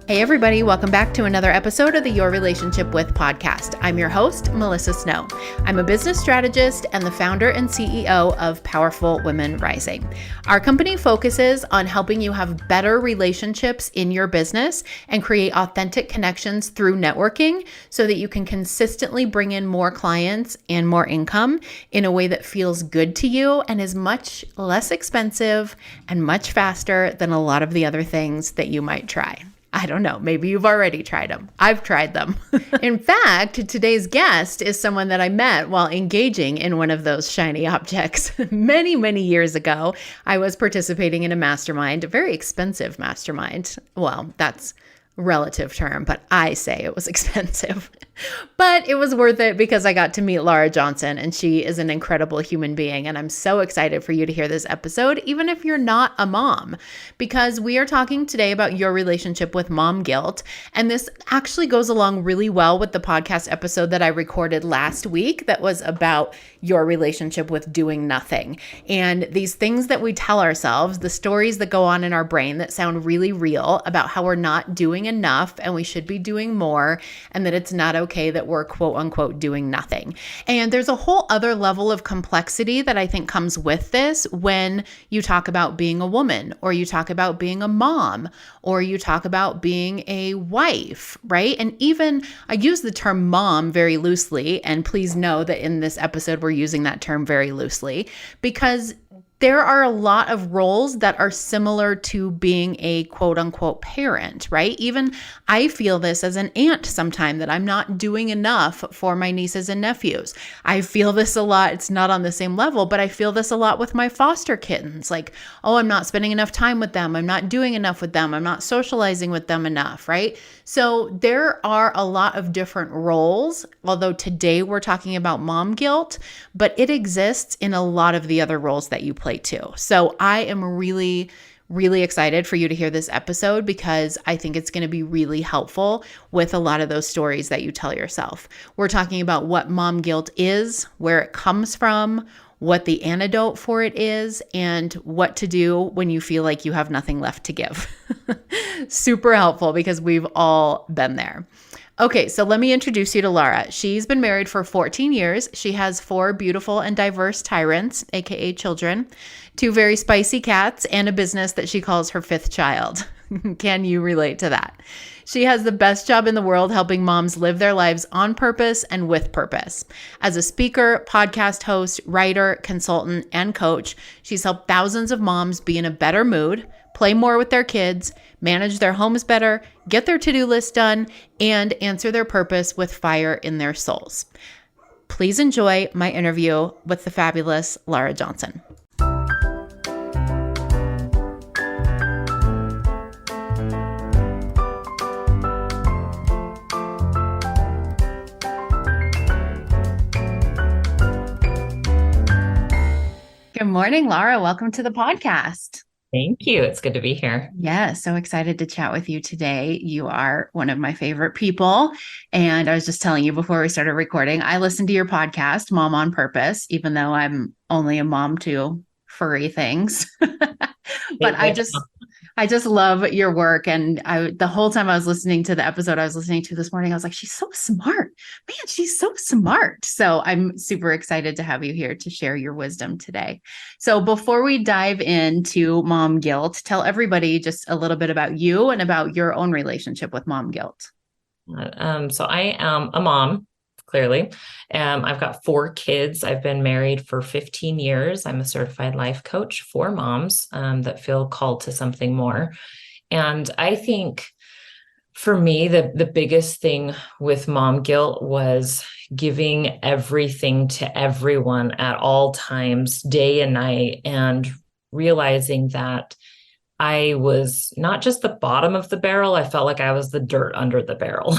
Hey everybody, welcome back to another episode of the Your Relationship With podcast. I'm your host, Melissa Snow. I'm a business strategist and the founder and CEO of Powerful Women Rising. Our company focuses on helping you have better relationships in your business and create authentic connections through networking so that you can consistently bring in more clients and more income in a way that feels good to you and is much less expensive and much faster than a lot of the other things that you might try. I don't know. Maybe you've already tried them. I've tried them. In fact, today's guest is someone that I met while engaging in one of those shiny objects. Many years ago, I was participating in a mastermind, a very expensive mastermind. Well, that's a relative term, but I say it was expensive. But it was worth it because I got to meet Lara Johnson, and she is an incredible human being. And I'm so excited for you to hear this episode, even if you're not a mom, because we are talking today about your relationship with mom guilt. And this actually goes along really well with the podcast episode that I recorded last week that was about your relationship with doing nothing. And these things that we tell ourselves, the stories that go on in our brain that sound really real about how we're not doing enough and we should be doing more, and that it's not okay that we're quote unquote doing nothing. And there's a whole other level of complexity that I think comes with this when you talk about being a woman, or you talk about being a mom, or you talk about being a wife, right? And even I use the term mom very loosely, and please know that in this episode we're using that term very loosely because there are a lot of roles that are similar to being a quote unquote parent, right? Even I feel this as an aunt sometimes, that I'm not doing enough for my nieces and nephews. I feel this a lot. It's not on the same level, but I feel this a lot with my foster kittens. Like, oh, I'm not spending enough time with them. I'm not doing enough with them. I'm not socializing with them enough, right? So there are a lot of different roles, although today we're talking about mom guilt, but it exists in a lot of the other roles that you play too. So I am really excited for you to hear this episode because I think it's going to be really helpful with a lot of those stories that you tell yourself. We're talking about what mom guilt is, where it comes from, what the antidote for it is, and what to do when you feel like you have nothing left to give. Super helpful because we've all been there. Okay, so let me introduce you to Lara. She's been married for 14 years. She has 4 beautiful and diverse tyrants, aka children, 2 very spicy cats, and a business that she calls her 5th child. Can you relate to that? She has the best job in the world helping moms live their lives on purpose and with purpose. As a speaker, podcast host, writer, consultant, and coach, she's helped thousands of moms be in a better mood, play more with their kids, manage their homes better, get their to-do list done, and answer their purpose with fire in their souls. Please enjoy my interview with the fabulous Lara Johnson. Good morning, Lara. Welcome to the podcast. Thank you. It's good to be here. Yeah, so excited to chat with you today. You are one of my favorite people. And I was just telling you before we started recording, I listened to your podcast, Mom on Purpose, even though I'm only a mom to furry things. But I just love your work. And the whole time I was listening to the episode I was listening to this morning, I was like, she's so smart. Man, she's so smart. So I'm super excited to have you here to share your wisdom today. So before we dive into mom guilt, tell everybody just a little bit about you and about your own relationship with mom guilt. So I am a mom, clearly. I've got 4 kids. I've been married for 15 years. I'm a certified life coach for moms that feel called to something more. And I think for me, the biggest thing with mom guilt was giving everything to everyone at all times, day and night, and realizing that I was not just the bottom of the barrel. I felt like I was the dirt under the barrel.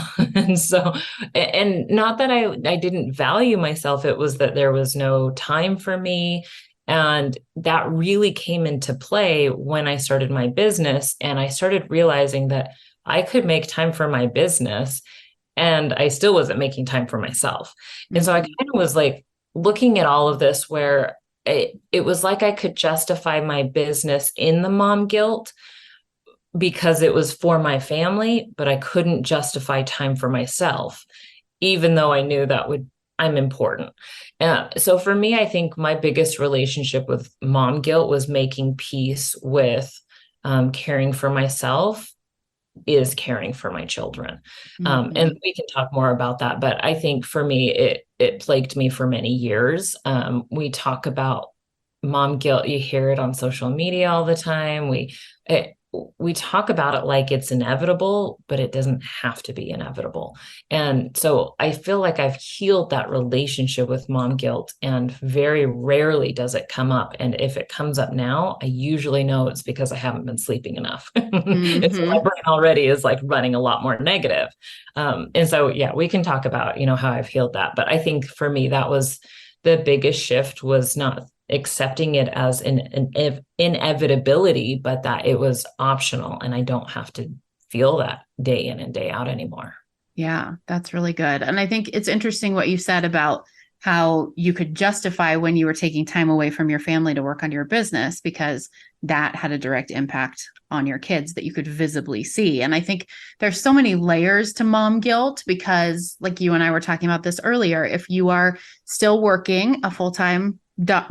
And not that I didn't value myself. It was that there was no time for me. And that really came into play when I started my business. And I started realizing that I could make time for my business and I still wasn't making time for myself. And so I kind of was like looking at all of this where it was like I could justify my business in the mom guilt, because it was for my family, but I couldn't justify time for myself, even though I knew I'm important. So for me, I think my biggest relationship with mom guilt was making peace with caring for myself is caring for my children. And we can talk more about that, but I think for me, it plagued me for many years. We talk about mom guilt. You hear it on social media all the time. We talk about it like it's inevitable, but it doesn't have to be inevitable. And so I feel like I've healed that relationship with mom guilt, and very rarely does it come up. And if it comes up now, I usually know it's because I haven't been sleeping enough. And so my brain already is like running a lot more negative. And so, yeah, we can talk about, how I've healed that. But I think for me, that was the biggest shift, was not accepting it as an inevitability, but that it was optional and I don't have to feel that day in and day out anymore. Yeah, that's really good. And I think it's interesting what you said about how you could justify when you were taking time away from your family to work on your business, because that had a direct impact on your kids that you could visibly see. And I think there's so many layers to mom guilt, because like you and I were talking about this earlier, if you are still working a full-time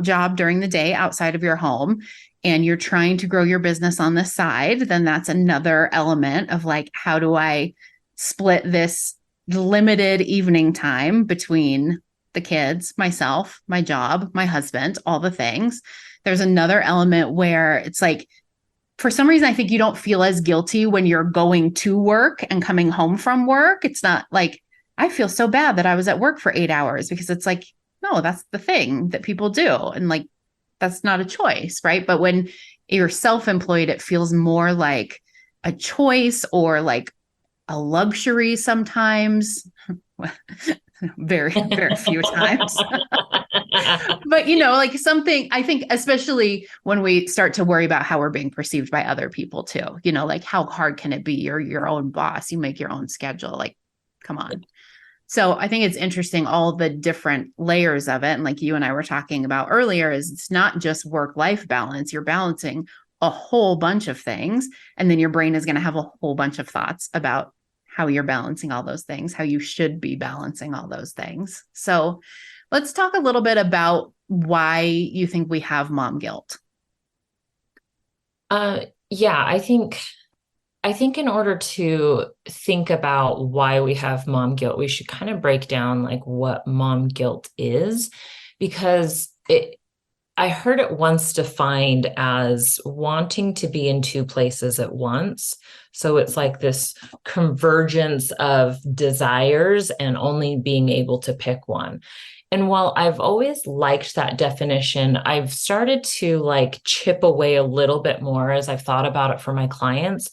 job during the day outside of your home and you're trying to grow your business on the side, then that's another element of like, how do I split this limited evening time between the kids, myself, my job, my husband, all the things. There's another element where it's like, for some reason, I think you don't feel as guilty when you're going to work and coming home from work. It's not like, I feel so bad that I was at work for 8 hours, because it's like, no, that's the thing that people do. And like, that's not a choice, right? But when you're self-employed, it feels more like a choice or like a luxury sometimes. Very, very few times. But, like something, I think, especially when we start to worry about how we're being perceived by other people too, like how hard can it be? You're your own boss. You make your own schedule. Like, come on. So I think it's interesting, all the different layers of it. And like you and I were talking about earlier, is it's not just work-life balance. You're balancing a whole bunch of things. And then your brain is going to have a whole bunch of thoughts about how you're balancing all those things, how you should be balancing all those things. So let's talk a little bit about why you think we have mom guilt. Yeah, I think in order to think about why we have mom guilt, we should kind of break down like what mom guilt is, because I heard it once defined as wanting to be in two places at once. So it's like this convergence of desires and only being able to pick one. And while I've always liked that definition, I've started to like chip away a little bit more as I've thought about it for my clients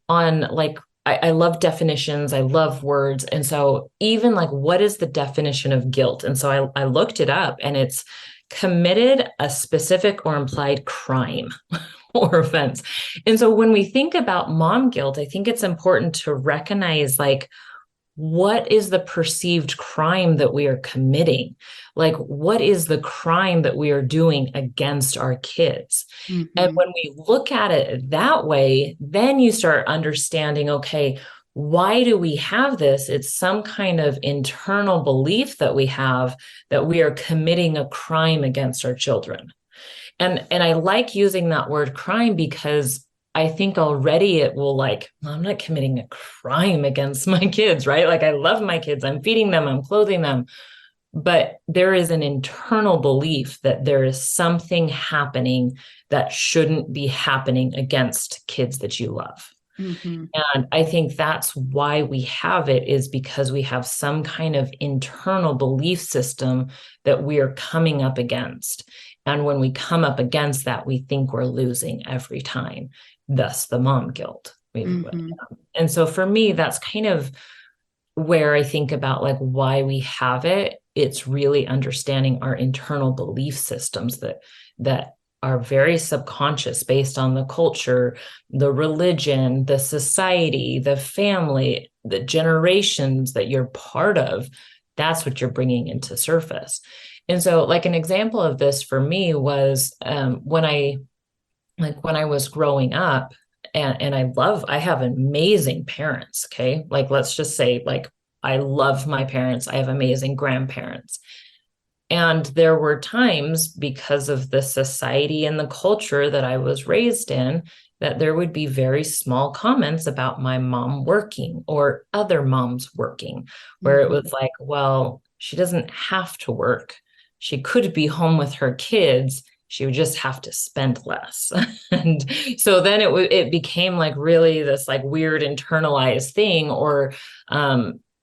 on like, I love definitions. I love words. And so even like, what is the definition of guilt? And so I looked it up, and it's committed a specific or implied crime or offense. And so when we think about mom guilt, I think it's important to recognize like, what is the perceived crime that we are committing? Like, what is the crime that we are doing against our kids? Mm-hmm. And when we look at it that way, then you start understanding, okay, why do we have this? It's some kind of internal belief that we have that we are committing a crime against our children. And I like using that word crime, because I think already it will like, well, I'm not committing a crime against my kids, right? Like, I love my kids. I'm feeding them, I'm clothing them. But there is an internal belief that there is something happening that shouldn't be happening against kids that you love. Mm-hmm. And I think that's why we have it, is because we have some kind of internal belief system that we are coming up against. And when we come up against that, we think we're losing every time. Thus the mom guilt. Mm-hmm. And so for me, that's kind of where I think about like why we have it. It's really understanding our internal belief systems that are very subconscious, based on the culture, the religion, the society, the family, the generations that you're part of. That's what you're bringing into surface. And so like an example of this for me was when I was growing up, and I have amazing parents. Okay. Like, let's just say, like, I love my parents. I have amazing grandparents. And there were times, because of the society and the culture that I was raised in, that there would be very small comments about my mom working or other moms working, where it was like, well, she doesn't have to work. She could be home with her kids. She would just have to spend less. And so then it became like really this like weird internalized thing, or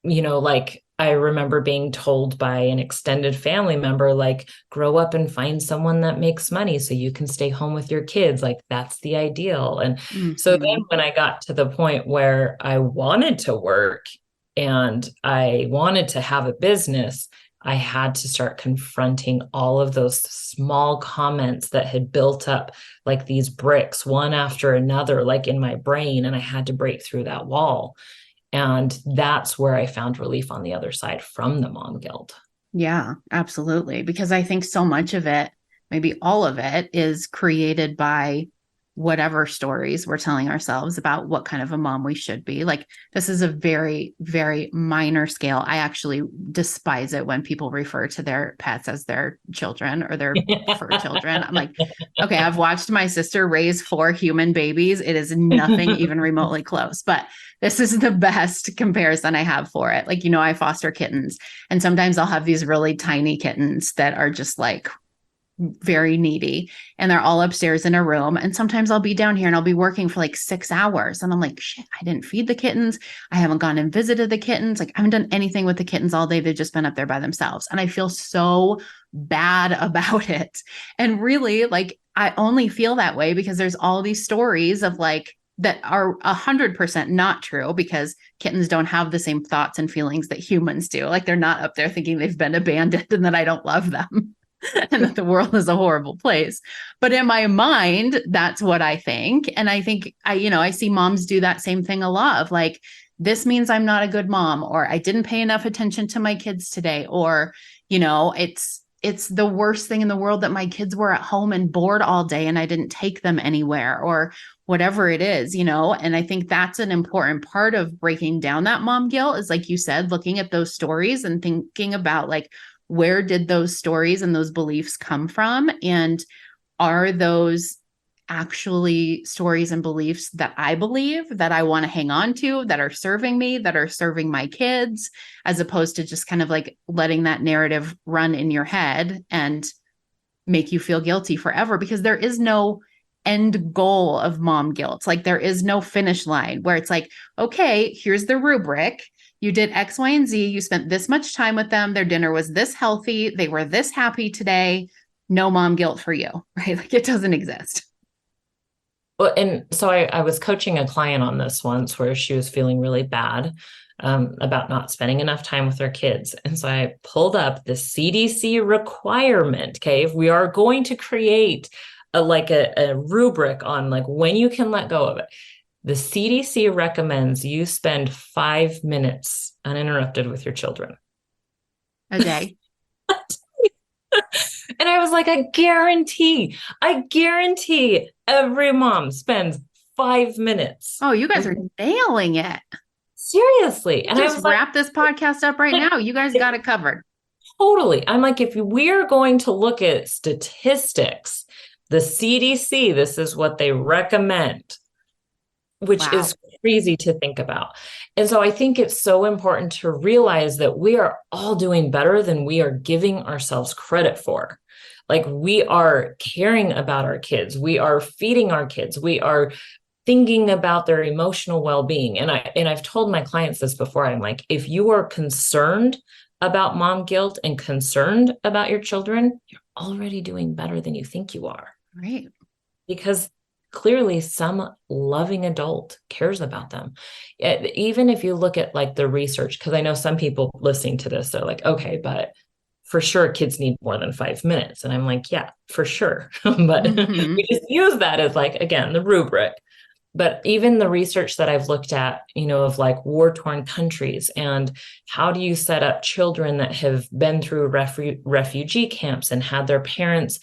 like I remember being told by an extended family member, like, grow up and find someone that makes money so you can stay home with your kids. Like, that's the ideal. And so then when I got to the point where I wanted to work and I wanted to have a business, I had to start confronting all of those small comments that had built up like these bricks, one after another, like in my brain. And I had to break through that wall. And that's where I found relief on the other side from the mom guilt. Yeah, absolutely. Because I think so much of it, maybe all of it, is created by whatever stories we're telling ourselves about what kind of a mom we should be. Like, this is a very, very minor scale. I actually despise it when people refer to their pets as their children or their fur children. I'm like, okay, I've watched my sister raise 4 human babies. It is nothing even remotely close, but this is the best comparison I have for it. Like, I foster kittens, and sometimes I'll have these really tiny kittens that are just like very needy, and they're all upstairs in a room. And sometimes I'll be down here and I'll be working for like 6 hours, and I'm like, shit, I didn't feed the kittens. I haven't gone and visited the kittens. Like, I haven't done anything with the kittens all day. They've just been up there by themselves. And I feel so bad about it. And really, like, I only feel that way because there's all these stories of like, that are 100% not true, because kittens don't have the same thoughts and feelings that humans do. Like, they're not up there thinking they've been abandoned and that I don't love them and that the world is a horrible place. But in my mind, that's what I think. And I think I see moms do that same thing a lot of like, this means I'm not a good mom, or I didn't pay enough attention to my kids today, or, it's the worst thing in the world that my kids were at home and bored all day and I didn't take them anywhere, or whatever it is, and I think that's an important part of breaking down that mom guilt is, like you said, looking at those stories and thinking about like, where did those stories and those beliefs come from? And are those actually stories and beliefs that I believe, that I want to hang on to, that are serving me, that are serving my kids, as opposed to just kind of like letting that narrative run in your head and make you feel guilty forever? Because there is no end goal of mom guilt. Like, there is no finish line where it's like, okay, here's the rubric. You did X, Y, and Z. You spent this much time with them. Their dinner was this healthy. They were this happy today. No mom guilt for you, right? Like, it doesn't exist. Well, and so I was coaching a client on this once where she was feeling really bad about not spending enough time with her kids. And so I pulled up the CDC requirement. Okay, if we are going to create a rubric on like when you can let go of it, the CDC recommends you spend 5 minutes uninterrupted with your children a day. And I was like, I guarantee every mom spends 5 minutes. Oh, you guys are nailing it. Seriously. And just wrap this podcast up right now. You guys got it covered. Totally. I'm like, if we're going to look at statistics, the CDC, this is what they recommend, which is crazy to think about. And so I think it's so important to realize that we are all doing better than we are giving ourselves credit for. Like, we are caring about our kids. We are feeding our kids. We are thinking about their emotional well-being. And I've told my clients this before. I'm like, if you are concerned about mom guilt and concerned about your children, you're already doing better than you think you are. Right. Because clearly some loving adult cares about them. Even if you look at like the research, because I know some people listening to this, they're like, okay, but for sure kids need more than 5 minutes. And I'm like, yeah, for sure. But we just use that as like, again, the rubric. But even the research that I've looked at, of like war-torn countries, and how do you set up children that have been through refugee camps and had their parents,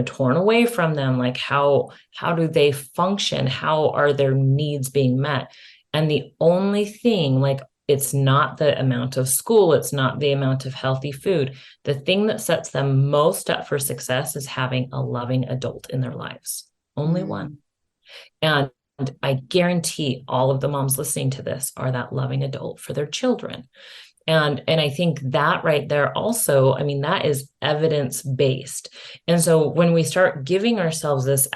torn away from them? Like how do they function? How are their needs being met? And the only thing, like, it's not the amount of school, it's not the amount of healthy food. The thing that sets them most up for success is having a loving adult in their lives. Only one. And I guarantee all of the moms listening to this are that loving adult for their children. And I think that right there also, I mean, that is evidence-based. And so when we start giving ourselves this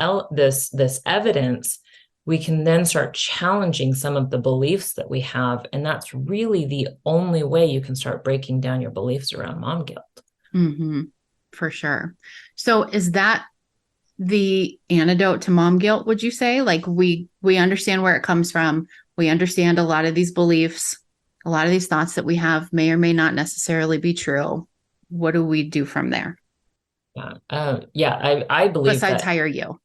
evidence, we can then start challenging some of the beliefs that we have. And that's really the only way you can start breaking down your beliefs around mom guilt. Mm-hmm. For sure. So is that the antidote to mom guilt, would you say? Like we understand where it comes from. We understand a lot of these beliefs, a lot of these thoughts that we have may or may not necessarily be true. What do we do from there? I believe besides that, hire you.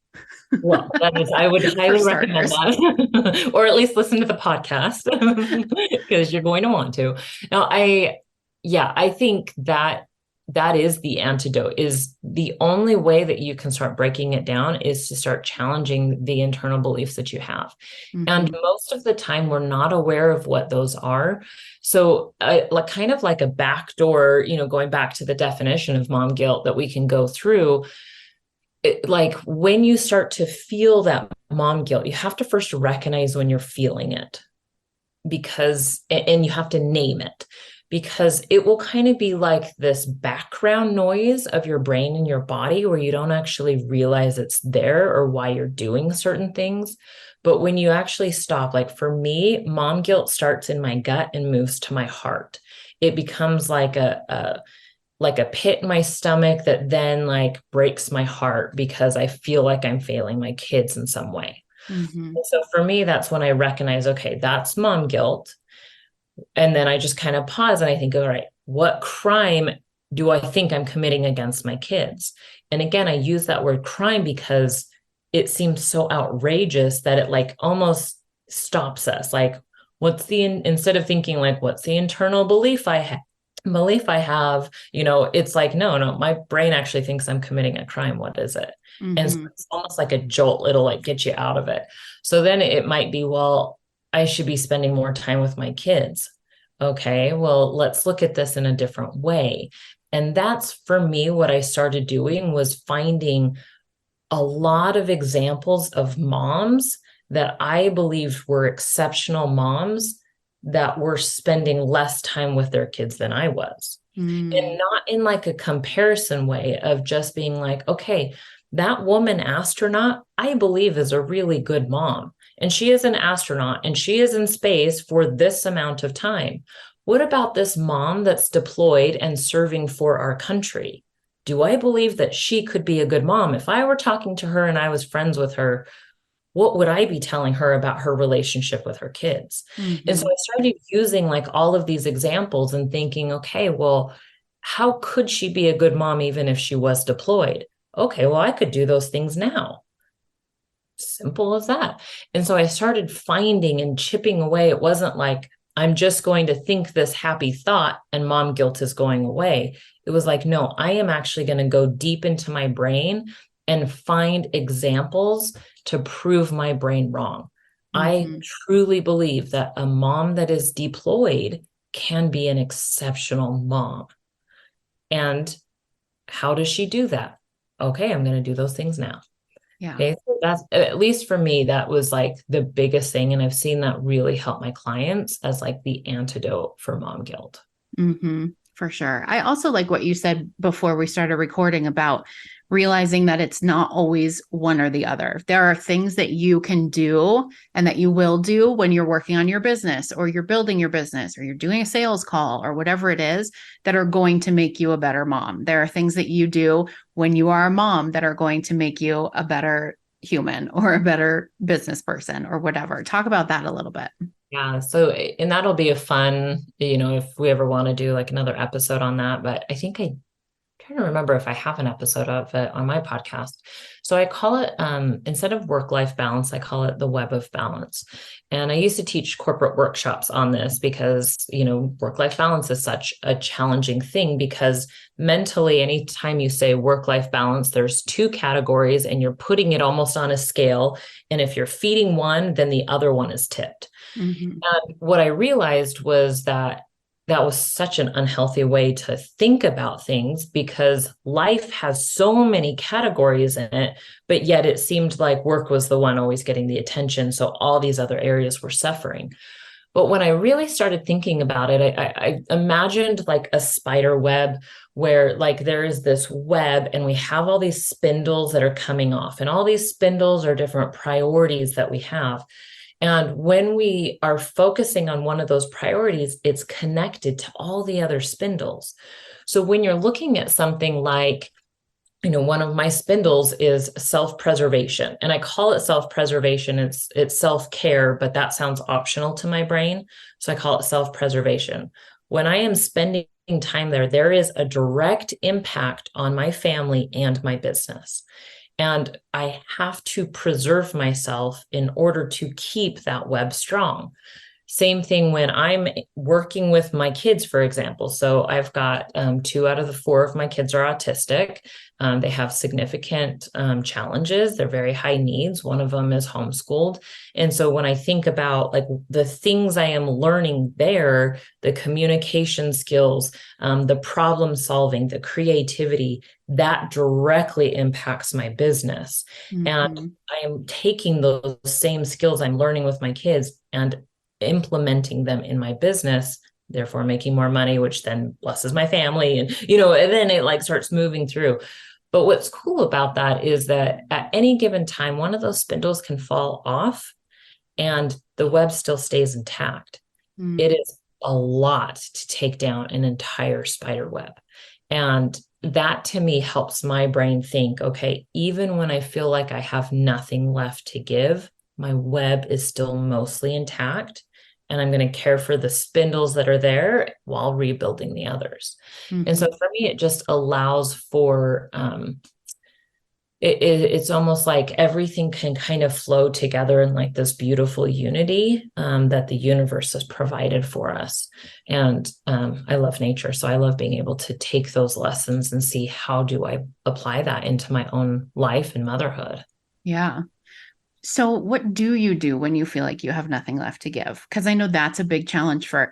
well, that is, I would highly recommend that, or at least listen to the podcast because you're going to want to. Now, I think that is the antidote. Is the only way that you can start breaking it down is to start challenging the internal beliefs that you have. Mm-hmm. And most of the time we're not aware of what those are. So kind of like a backdoor, going back to the definition of mom guilt that we can go through. Like when you start to feel that mom guilt, you have to first recognize when you're feeling it, and you have to name it, because it will kind of be like this background noise of your brain and your body where you don't actually realize it's there or why you're doing certain things. But when you actually stop, like for me, mom guilt starts in my gut and moves to my heart. It becomes like a pit in my stomach that then like breaks my heart because I feel like I'm failing my kids in some way. Mm-hmm. So for me, that's when I recognize, okay, that's mom guilt. And then I just kind of pause and I think, all right, what crime do I think I'm committing against my kids? And again, I use that word crime because it seems so outrageous that it like almost stops us. Like, instead of thinking like, what's the internal belief I have? It's like, no, my brain actually thinks I'm committing a crime. What is it? Mm-hmm. And so it's almost like a jolt. It'll like get you out of it. So then it might be, well, I should be spending more time with my kids. Okay, well, let's look at this in a different way. And that's for me, what I started doing was finding a lot of examples of moms that I believed were exceptional moms that were spending less time with their kids than I was. And not in like a comparison way of just being like, okay, that woman astronaut, I believe is a really good mom. And she is an astronaut and she is in space for this amount of time. What about this mom that's deployed and serving for our country? Do I believe that she could be a good mom? If I were talking to her and I was friends with her, what would I be telling her about her relationship with her kids? Mm-hmm. And so I started using like all of these examples and thinking, okay, well, how could she be a good mom even if she was deployed? Okay, well, I could do those things now. Simple as that. And so I started finding and chipping away. It wasn't like, I'm just going to think this happy thought and mom guilt is going away. It was like, no, I am actually going to go deep into my brain and find examples to prove my brain wrong. Mm-hmm. I truly believe that a mom that is deployed can be an exceptional mom. And how does she do that? Okay, I'm going to do those things now. Yeah. Okay. So that's, at least for me, that was like the biggest thing. And I've seen that really help my clients as like the antidote for mom guilt. Mm-hmm. For sure. I also like what you said before we started recording about realizing that it's not always one or the other. There are things that you can do and that you will do when you're working on your business or you're building your business or you're doing a sales call or whatever it is that are going to make you a better mom. There are things that you do when you are a mom that are going to make you a better human or a better business person or whatever. Talk about that a little bit. Yeah. So, and that'll be a fun, if we ever want to do like another episode on that, but I think I trying to remember if I have an episode of it on my podcast. So I call it, instead of work-life balance, I call it the web of balance. And I used to teach corporate workshops on this because, work-life balance is such a challenging thing, because mentally, anytime you say work-life balance, there's two categories and you're putting it almost on a scale. And if you're feeding one, then the other one is tipped. Mm-hmm. And what I realized was that was such an unhealthy way to think about things, because life has so many categories in it, but yet it seemed like work was the one always getting the attention. So all these other areas were suffering. But when I really started thinking about it, I imagined like a spider web, where like there is this web and we have all these spindles that are coming off, and all these spindles are different priorities that we have. And when we are focusing on one of those priorities, it's connected to all the other spindles. So when you're looking at something like, one of my spindles is self-preservation, and I call it self-preservation. It's self-care, but that sounds optional to my brain. So I call it self-preservation. When I am spending time there is a direct impact on my family and my business. And I have to preserve myself in order to keep that web strong. Same thing when I'm working with my kids, for example. So I've got 2 out of the 4 of my kids are autistic. They have significant challenges. They're very high needs. One of them is homeschooled. And so when I think about like the things I am learning there, the communication skills, the problem solving, the creativity, that directly impacts my business. Mm-hmm. And I am taking those same skills I'm learning with my kids and implementing them in my business, therefore making more money, which then blesses my family. And, and then it like starts moving through. But what's cool about that is that at any given time, one of those spindles can fall off and the web still stays intact. Mm-hmm. It is a lot to take down an entire spider web. And that to me helps my brain think, okay, even when I feel like I have nothing left to give, my web is still mostly intact. And I'm going to care for the spindles that are there while rebuilding the others. Mm-hmm. And so for me, it just allows for, it's almost like everything can kind of flow together in like this beautiful unity that the universe has provided for us. And I love nature. So I love being able to take those lessons and see, how do I apply that into my own life and motherhood? Yeah. So what do you do when you feel like you have nothing left to give? Because I know that's a big challenge for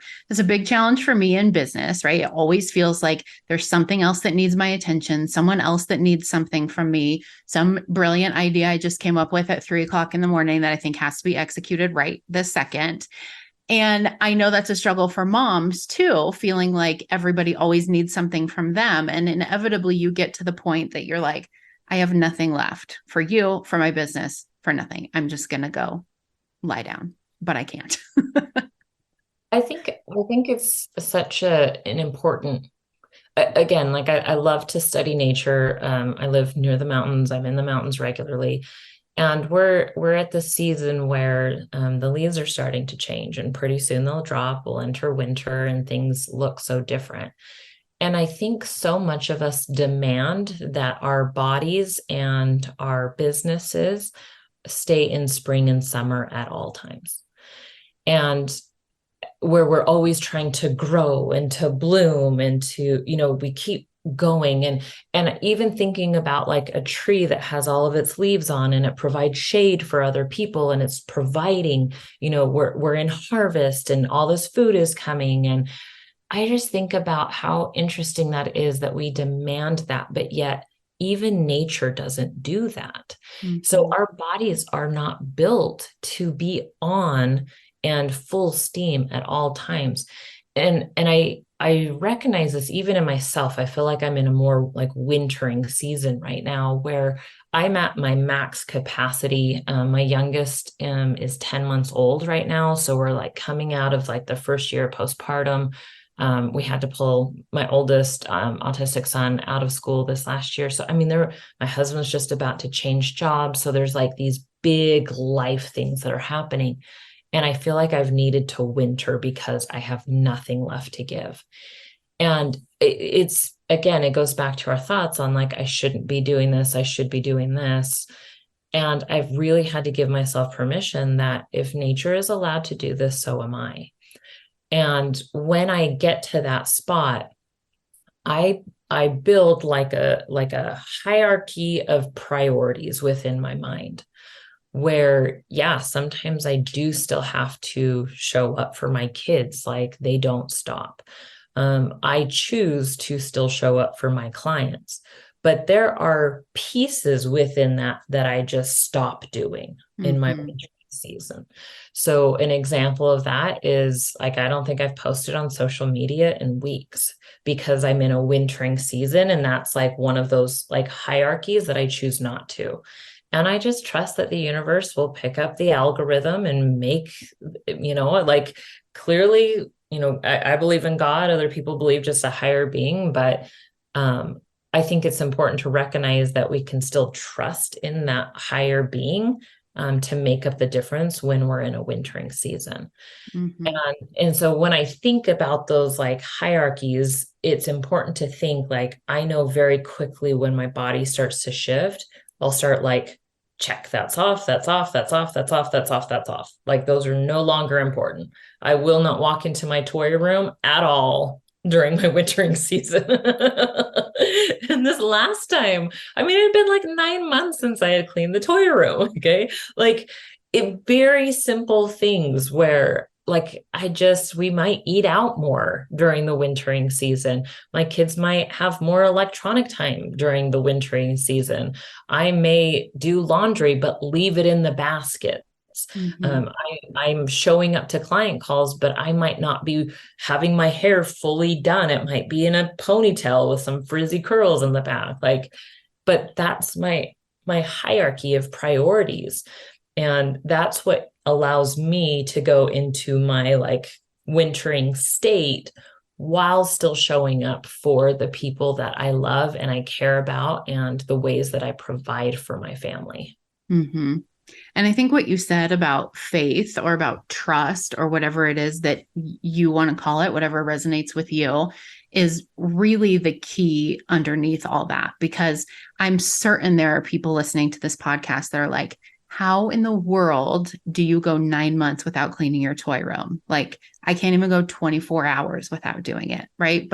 me in business, right? It always feels like there's something else that needs my attention, someone else that needs something from me, some brilliant idea I just came up with at 3:00 in the morning that I think has to be executed right this second. And I know that's a struggle for moms too, feeling like everybody always needs something from them. And inevitably you get to the point that you're like, I have nothing left for you, for my business, for nothing. I'm just going to go lie down, but I can't. I think it's such an important, again, like I love to study nature. I live near the mountains. I'm in the mountains regularly. And we're at the season where the leaves are starting to change, and pretty soon they'll drop. We'll enter winter and things look so different. And I think so much of us demand that our bodies and our businesses stay in spring and summer at all times. And where we're always trying to grow and to bloom and to, we keep going. And even thinking about like a tree that has all of its leaves on and it provides shade for other people, and it's providing, we're in harvest and all this food is coming. And I just think about how interesting that is, that we demand that, but yet even nature doesn't do that. Mm-hmm. So our bodies are not built to be on and full steam at all times. And I recognize this even in myself. I feel like I'm in a more like wintering season right now, where I'm at my max capacity. My youngest is 10 months old right now. So we're like coming out of like the first year postpartum. We had to pull my oldest autistic son out of school this last year. So, I mean, my husband's just about to change jobs. So there's like these big life things that are happening. And I feel like I've needed to winter because I have nothing left to give. And it's, again, it goes back to our thoughts on like, I shouldn't be doing this. I should be doing this. And I've really had to give myself permission that if nature is allowed to do this, so am I. And when I get to that spot, I build like a hierarchy of priorities within my mind where, yeah, sometimes I do still have to show up for my kids. Like they don't stop. I choose to still show up for my clients, but there are pieces within that I just stop doing in my wintering season. So an example of that is like, I don't think I've posted on social media in weeks because I'm in a wintering season. And that's like one of those like hierarchies that I choose not to. And I just trust that the universe will pick up the algorithm and make, like clearly, I believe in God. Other people believe just a higher being, but I think it's important to recognize that we can still trust in that higher being to make up the difference when we're in a wintering season. And so when I think about those like hierarchies, it's important to think like, I know very quickly when my body starts to shift, I'll start like, check, that's off, that's off, that's off, that's off, that's off, that's off. Like those are no longer important. I will not walk into my toy room at all during my wintering season. And this last time, I mean, it had been like 9 months since I had cleaned the toy room. Okay. Like very simple things where like we might eat out more during the wintering season. My kids might have more electronic time during the wintering season. I may do laundry, but leave it in the basket. I'm showing up to client calls, but I might not be having my hair fully done. It might be in a ponytail with some frizzy curls in the back. Like, but that's my hierarchy of priorities. And that's what allows me to go into my like wintering state while still showing up for the people that I love and I care about and the ways that I provide for my family. And I think what you said about faith or about trust or whatever it is that you want to call it, whatever resonates with you, is really the key underneath all that. Because I'm certain there are people listening to this podcast that are like, how in the world do you go 9 months without cleaning your toy room? Like, I can't even go 24 hours without doing it. Right.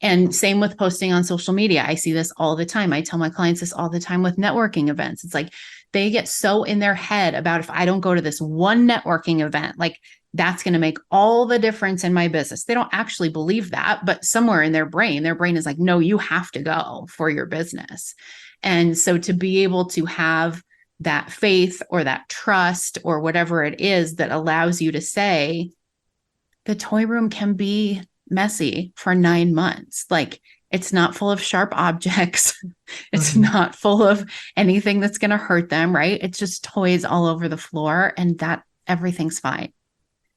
And same with posting on social media. I see this all the time. I tell my clients this all the time with networking events. It's like they get so in their head about if I don't go to this one networking event, like that's going to make all the difference in my business. They don't actually believe that, but somewhere in their brain is like, no, you have to go for your business. And so to be able to have that faith or that trust or whatever it is that allows you to say, the toy room can be messy for 9 months. Like it's not full of sharp objects. It's not full of anything that's going to hurt them, right? It's just toys all over the floor and that everything's fine.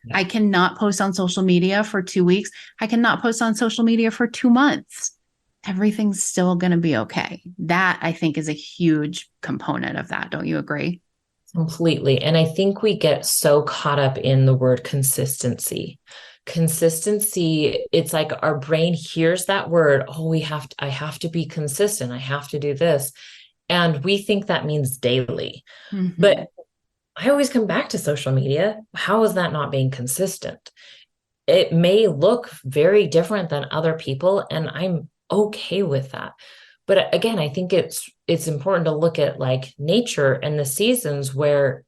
Yeah. I cannot post on social media for 2 weeks. I cannot post on social media for 2 months. Everything's still going to be okay. That I think is a huge component of that. Don't you agree? Completely. And I think we get so caught up in the word consistency. Consistency, it's like our brain hears that word, oh, I have to be consistent. I have to do this. And we think that means daily. But I always come back to social media. How is that not being consistent? It may look very different than other people, and I'm okay with that. But again, I think it's important to look at like nature and the seasons where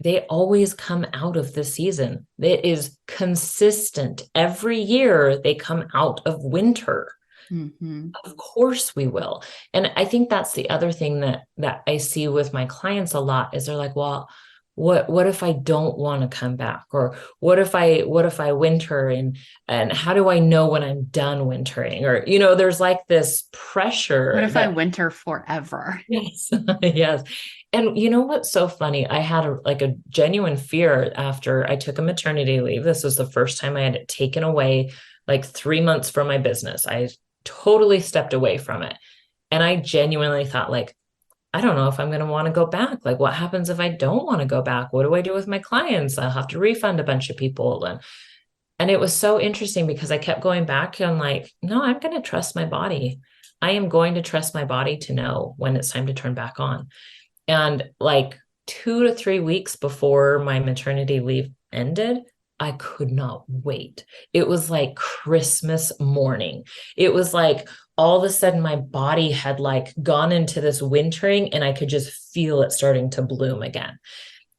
they always come out of the season. It is consistent. Every year they come out of winter. Of course we will. And I think that's the other thing that I see with my clients a lot is they're like, well, what if I don't want to come back? Or what if I winter and how do I know when I'm done wintering? Or, there's like this pressure. What if I winter forever? Yes. Yes. And you know what's so funny? I had a genuine fear after I took a maternity leave. This was the first time I had taken away like 3 months from my business. I totally stepped away from it. And I genuinely thought like, I don't know if I'm going to want to go back. Like, what happens if I don't want to go back? What do I do with my clients? I'll have to refund a bunch of people. And it was so interesting because I kept going back and I'm like, no, I'm going to trust my body. I am going to trust my body to know when it's time to turn back on. And like 2 to 3 weeks before my maternity leave ended, I could not wait. It was like Christmas morning. It was like all of a sudden my body had like gone into this wintering and I could just feel it starting to bloom again.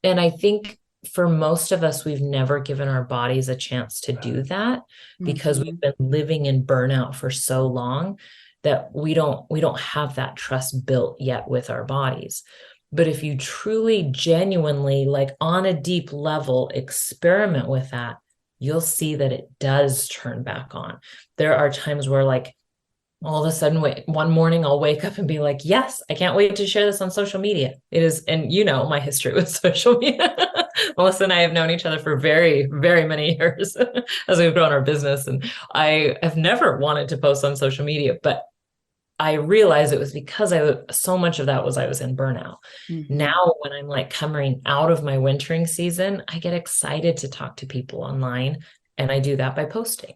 And I think for most of us, we've never given our bodies a chance to do that because we've been living in burnout for so long that we don't have that trust built yet with our bodies. But if you truly, genuinely, like on a deep level, experiment with that, you'll see that it does turn back on. There are times where like all of a sudden one morning I'll wake up and be like, yes, I can't wait to share this on social media. It is, and you know, my history with social media. Melissa and I have known each other for very, very many years as we've grown our business. And I have never wanted to post on social media, but I realized it was because so much of that was I was in burnout. Now, when I'm like coming out of my wintering season, I get excited to talk to people online. And I do that by posting.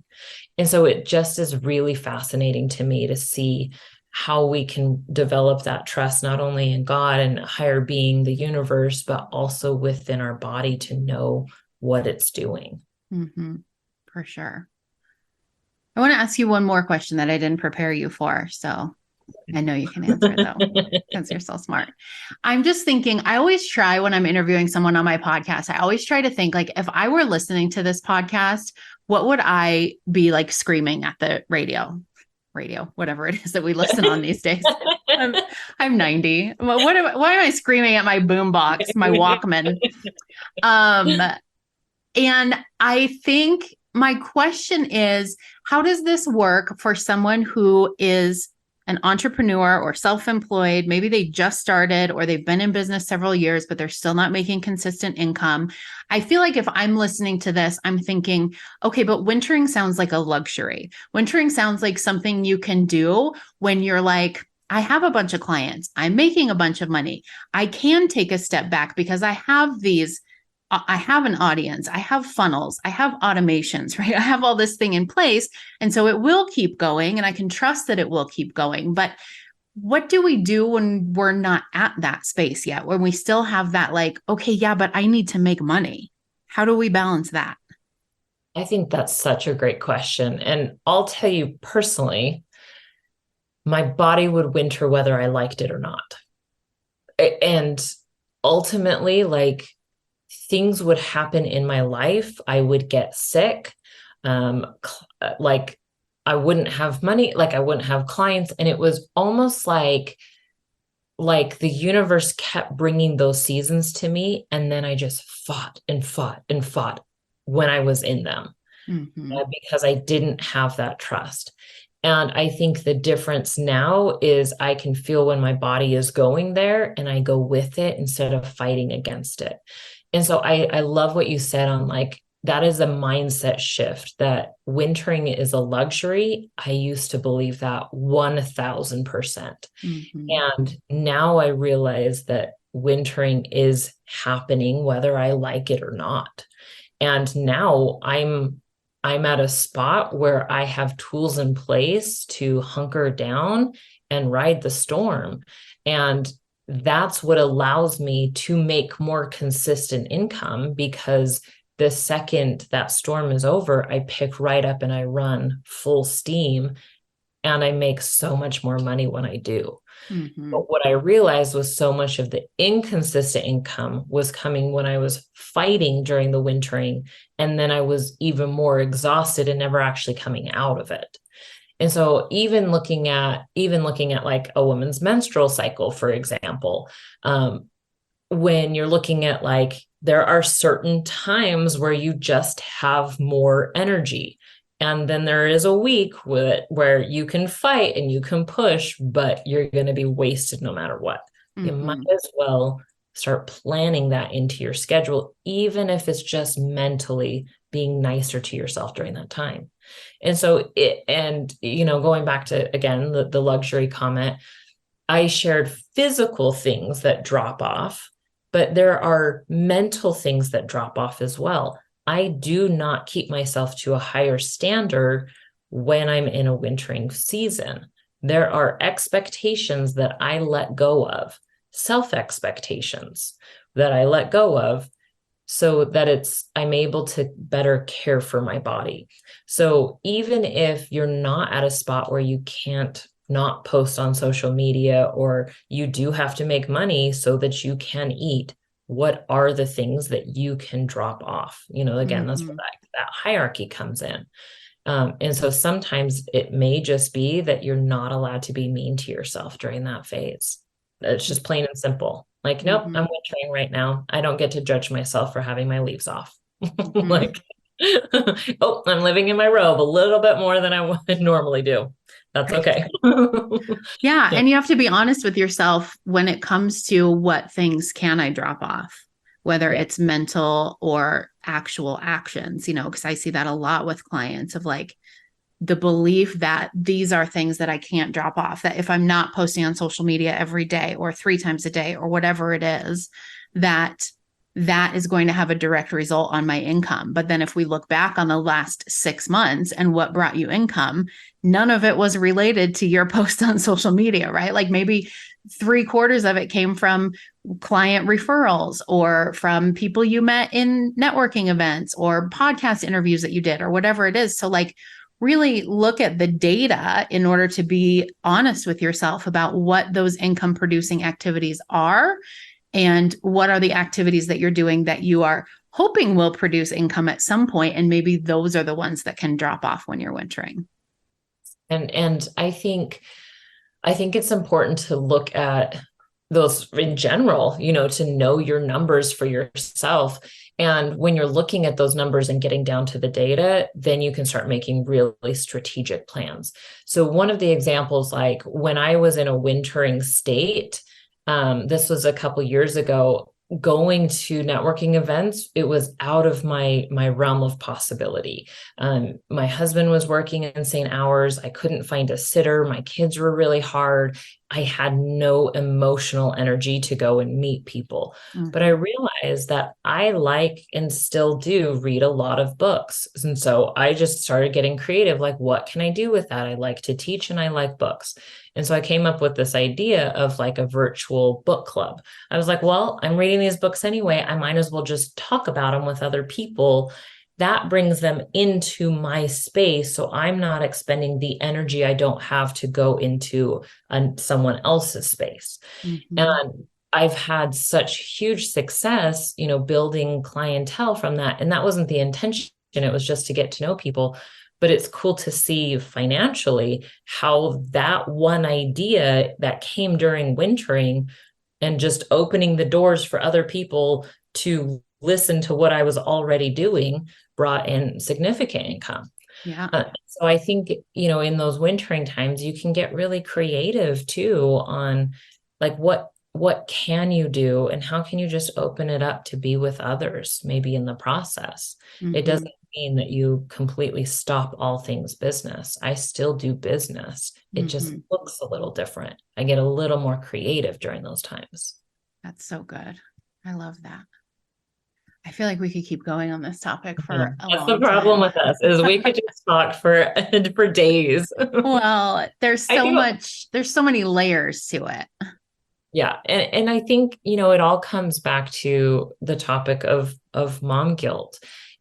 And so it just is really fascinating to me to see how we can develop that trust, not only in God and higher being, the universe, but also within our body to know what it's doing. For sure. I want to ask you one more question that I didn't prepare you for. So I know you can answer though, because you're so smart. I'm just thinking, I always try when I'm interviewing someone on my podcast, I always try to think like, if I were listening to this podcast, what would I be like screaming at the radio, whatever it is that we listen on these days. I'm 90. Why am I screaming at my boombox, my Walkman? And I think my question is, how does this work for someone who is an entrepreneur or self-employed? Maybe they just started or they've been in business several years, but they're still not making consistent income. I feel like if I'm listening to this, I'm thinking, okay, but wintering sounds like a luxury. Wintering sounds like something you can do when you're like, I have a bunch of clients, I'm making a bunch of money. I can take a step back because I have an audience, I have funnels, I have automations, right? I have all this thing in place. And so it will keep going and I can trust that it will keep going. But what do we do when we're not at that space yet? When we still have that like, okay, yeah, but I need to make money. How do we balance that? I think that's such a great question. And I'll tell you personally, my body would winter whether I liked it or not. And ultimately, like, things would happen in my life. I would get sick. Like I wouldn't have money, like I wouldn't have clients. And it was almost like the universe kept bringing those seasons to me. And then I just fought and fought and fought when I was in them because I didn't have that trust. And I think the difference now is I can feel when my body is going there and I go with it instead of fighting against it. And so I love what you said on like, that is a mindset shift, that wintering is a luxury. I used to believe that 1000%. And now I realize that wintering is happening, whether I like it or not. And now I'm at a spot where I have tools in place to hunker down and ride the storm. And that's what allows me to make more consistent income, because the second that storm is over, I pick right up and I run full steam and I make so much more money when I do. But what I realized was so much of the inconsistent income was coming when I was fighting during the wintering. And then I was even more exhausted and never actually coming out of it. And so even looking at like a woman's menstrual cycle, for example, when you're looking at like, there are certain times where you just have more energy. And then there is a week where you can fight and you can push, but you're going to be wasted no matter what. You might as well start planning that into your schedule, even if it's just mentally being nicer to yourself during that time. And so going back to, again, the luxury comment, I shared physical things that drop off, but there are mental things that drop off as well. I do not keep myself to a higher standard when I'm in a wintering season. There are expectations that I let go of, self expectations that I let go of, so that I'm able to better care for my body. So even if you're not at a spot where you can't not post on social media, or you do have to make money so that you can eat, what are the things that you can drop off? Again, that's where that hierarchy comes in. And so sometimes it may just be that you're not allowed to be mean to yourself during that phase. It's just plain and simple. Like, nope, I'm wintering right now. I don't get to judge myself for having my leaves off. Like, oh, I'm living in my robe a little bit more than I would normally do. That's okay. Yeah. And you have to be honest with yourself when it comes to what things can I drop off, whether it's mental or actual actions, because I see that a lot with clients of like the belief that these are things that I can't drop off, that if I'm not posting on social media every day or 3 times a day or whatever it is, that is going to have a direct result on my income. But then if we look back on the last 6 months and what brought you income, none of it was related to your post on social media, right? Like maybe 3/4 of it came from client referrals or from people you met in networking events or podcast interviews that you did or whatever it is. So like really look at the data in order to be honest with yourself about what those income producing activities are and what are the activities that you're doing that you are hoping will produce income at some point. And maybe those are the ones that can drop off when you're wintering. And I think it's important to look at those in general, to know your numbers for yourself. And when you're looking at those numbers and getting down to the data, then you can start making really strategic plans. So one of the examples, like when I was in a wintering state, this was a couple years ago, going to networking events, it was out of my realm of possibility. My husband was working insane hours. I couldn't find a sitter. My kids were really hard. I had no emotional energy to go and meet people. But I realized that I like and still do read a lot of books. And so I just started getting creative. Like, what can I do with that? I like to teach and I like books. And so I came up with this idea of like a virtual book club. I was like, well, I'm reading these books anyway. I might as well just talk about them with other people. That brings them into my space. So I'm not expending the energy I don't have to go into someone else's space. And I've had such huge success, building clientele from that. And that wasn't the intention. It was just to get to know people. But it's cool to see financially how that one idea that came during wintering and just opening the doors for other people to listen to what I was already doing brought in significant income. Yeah. So I think, in those wintering times, you can get really creative too on like what can you do and how can you just open it up to be with others, maybe in the process. It doesn't mean that you completely stop all things business. I still do business. It just looks a little different. I get a little more creative during those times. That's so good. I love that. I feel like we could keep going on this topic for a long time. That's the problem with us is we could just talk for days. Well, there's so many layers to it. Yeah. And I think, it all comes back to the topic of mom guilt.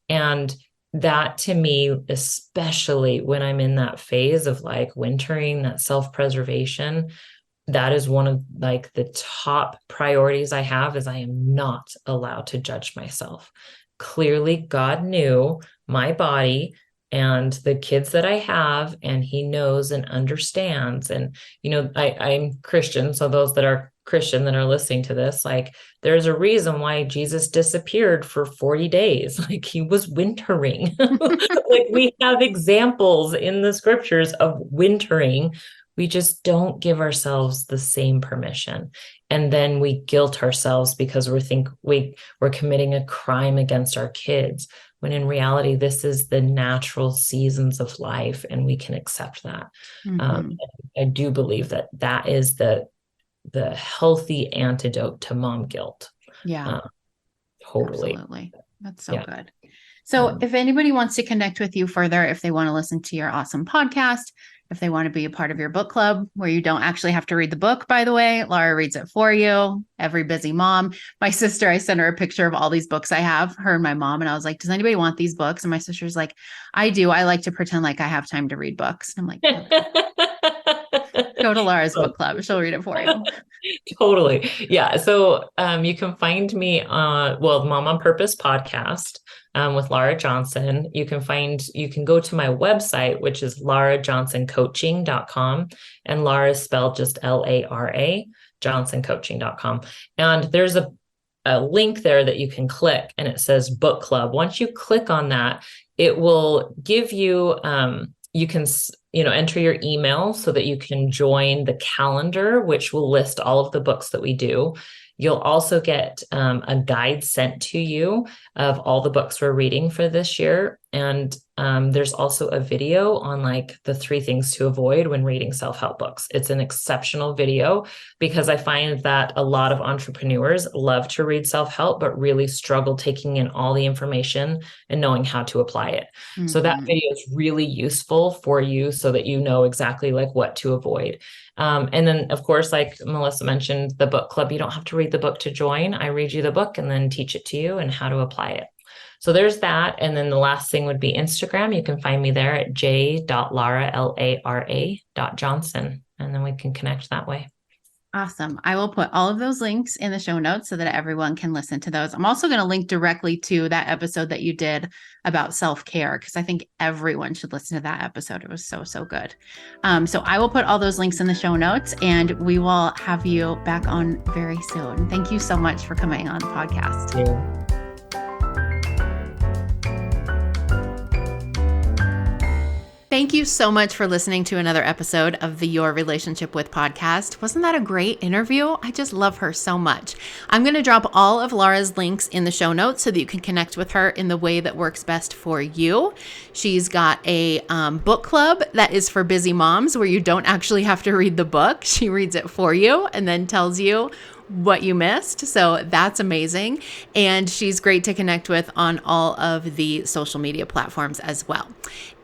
And that to me, especially when I'm in that phase of like wintering, that self-preservation, that is one of like the top priorities I have is I am not allowed to judge myself. Clearly, God knew my body and the kids that I have, and he knows and understands. And, I'm Christian. So those that are Christian that are listening to this, like there's a reason why Jesus disappeared for 40 days. Like he was wintering. Like we have examples in the scriptures of wintering. We just don't give ourselves the same permission. And then we guilt ourselves because we're committing a crime against our kids, when in reality, this is the natural seasons of life and we can accept that. I do believe that is the healthy antidote to mom guilt. Yeah, totally. Absolutely. That's so good. So if anybody wants to connect with you further, if they want to listen to your awesome podcast, if they want to be a part of your book club where you don't actually have to read the book, by the way, Lara reads it for you. Every busy mom. My sister, I sent her a picture of all these books I have, her and my mom. And I was like, does anybody want these books? And my sister's like, I do. I like to pretend like I have time to read books. And I'm like, okay. Go to Lara's book club. She'll read it for you. Totally. Yeah. So you can find me the Mom on Purpose podcast with Lara Johnson. You can go to my website, which is larajohnsoncoaching.com, and Lara is spelled just Lara, johnsoncoaching.com. And there's a link there that you can click, and it says book club. Once you click on that, it will give you, you can enter your email so that you can join the calendar, which will list all of the books that we do. You'll also get a guide sent to you of all the books we're reading for this year. And there's also a video on like the 3 things to avoid when reading self-help books. It's an exceptional video because I find that a lot of entrepreneurs love to read self-help, but really struggle taking in all the information and knowing how to apply it. Mm-hmm. So that video is really useful for you so that you know exactly like what to avoid. And then of course, like Melissa mentioned, the book club, you don't have to read the book to join. I read you the book and then teach it to you and how to apply it. So there's that. And then the last thing would be Instagram. You can find me there at j.lara.johnson. And then we can connect that way. Awesome. I will put all of those links in the show notes so that everyone can listen to those. I'm also going to link directly to that episode that you did about self-care, because I think everyone should listen to that episode. It was so, so good. So I will put all those links in the show notes, and we will have you back on very soon. Thank you so much for coming on the podcast. Thank you. Thank you so much for listening to another episode of the Your Relationship With podcast. Wasn't that a great interview? I just love her so much. I'm going to drop all of Lara's links in the show notes so that you can connect with her in the way that works best for you. She's got a book club that is for busy moms where you don't actually have to read the book. She reads it for you and then tells you what you missed. So that's amazing. And she's great to connect with on all of the social media platforms as well.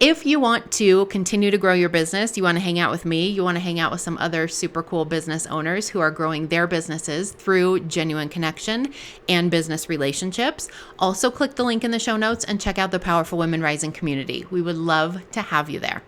If you want to continue to grow your business, you want to hang out with me, you want to hang out with some other super cool business owners who are growing their businesses through genuine connection and business relationships, also click the link in the show notes and check out the Powerful Women Rising community. We would love to have you there.